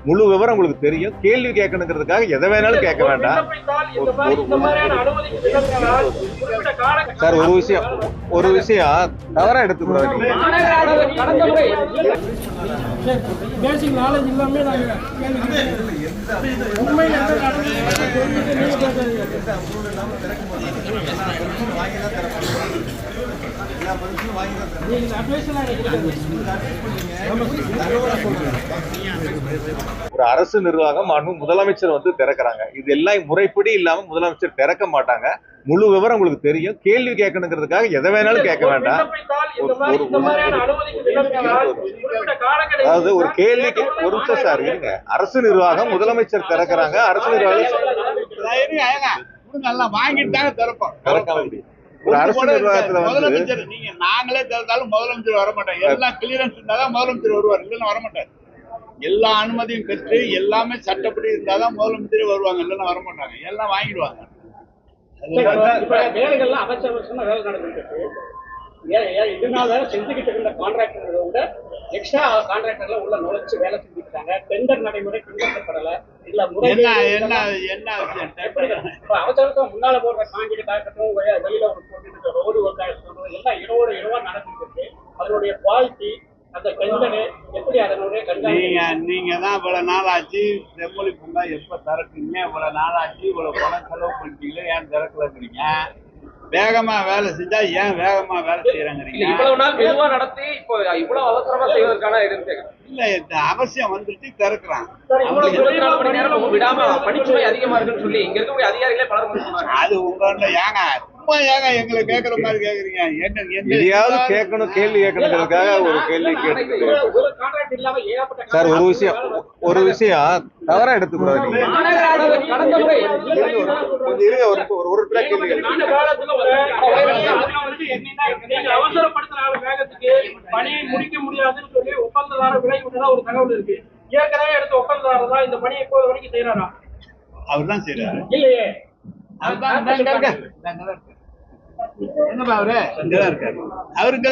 முழு விவரம் உங்களுக்கு தெரியும். கேள்வி கேட்கணுங்கிறதுக்காக எதை வேணாலும் கேட்க வேண்டாம். சார், ஒரு விஷயம் தவறா எடுத்துக்கூடாது. பேசிக் நாலேஜ் இல்லாம ஒரு அரசு நிர்வாகம் முதலமைச்சர் வந்து திறக்கிறாங்க. இது எல்லாம் முறைப்படி இல்லாம முதலமைச்சர் திறக்க மாட்டாங்க. முழு விவரம் உங்களுக்கு தெரியும். கேள்வி கேட்கணுங்கிறதுக்காக எதை வேணாலும் கேட்க வேண்டாம். அதாவது ஒரு கேள்விக்கு ஒரு நிமிஷம் சார் இருங்க. அரசு நிர்வாகம் முதலமைச்சர் திறக்கிறாங்க. அரசு நிர்வாகம் வாங்கிட்டு தானே திறப்போம். ஒரு அரசு நிர்வாகத்துல முதலமைச்சர் நீங்க நாங்களே திறந்தாலும் முதலமைச்சர் வரமாட்டாங்க. எல்லாம் கிளியரன்ஸ் இருந்தாதான் முதலமைச்சர் வருவார், இல்லைன்னா வரமாட்டார். எல்லா அனுமதியும் பெற்று எல்லாமே சட்டப்படி இருந்தாதான் முதலமைச்சரே வருவாங்க, இல்லைன்னா வரமாட்டாங்க. எல்லாம் வாங்கிடுவாங்க. வேலைகள்லாம் அவசர வேலை நடந்துட்டு இதனால செஞ்சுக்கிட்டு இருந்த கான்ட்ராக்டர்களை விட எக்ஸ்ட்ரா கான்ட்ராக்டர்ல உள்ள நுழைச்சு வேலை செஞ்சுக்கிட்டாங்க. டெண்டர் நடைமுறை பின்பற்றப்படல. இல்ல அவசரத்தை முன்னால போடுற காங்கிரீட் ஆகட்டும், வெளியில ஒரு போட்டு ரோடு ஒர்க் ஆகட்டும், எல்லாம் இரவா நடந்துட்டு இருக்கு. அதனுடைய குவாலிட்டி, அந்த டெண்டரு எப்படி அதனுடைய நீங்க தான் இவ்வளவு நாள் ஆச்சு செம்மொழி பூங்கா எப்ப திறக்குறீங்க? இவ்வளவு நாள் ஆச்சு, இவ்வளவு பணம் செலவு பண்ணிட்டீங்களே, ஏன் திறக்கலங்கிறீங்க? வேகமா வேலை செஞ்சா ஏன் வேகமா வேலை செய்யறாங்க? இவ்வளவு நாள் மெதுவா நடத்தி இப்போ இவ்வளவு அவசரமா செய்வதற்கான இல்ல, இந்த அவசியம் வந்துட்டு திறக்கிறாங்க. விடாம பணிச்சுமை அதிகமா இருக்குன்னு சொல்லி இங்க இருக்கக்கூடிய அதிகாரிகளே பலர் அது உங்க ஏங்க ஏங்க எங்களை கேட்கற மாதிரி கேக்குறீங்க? எதையாவது கேட்கணும், கேள்வி கேட்கணுங்கிறதுக்காக ஒரு கேள்வி கேட்டு சார், ஒரு விஷயம் தவறா எடுத்துக்கூடாது. அவசரப்படுத்துற வேகத்துக்கு பணியை முடிக்க முடியாதுன்னு சொல்லி ஒப்பந்ததாரர் விலை விட்டதா ஒரு தகவல் இருக்கு. ஏற்கனவே எடுத்த ஒப்பந்ததாரர் தான் இந்த பணியை இப்போது வரைக்கும் செய்யறாரா? அவர் தான் செய்யறாரு. இல்லையே, எங்கப்பா அவரு? அவருக்கு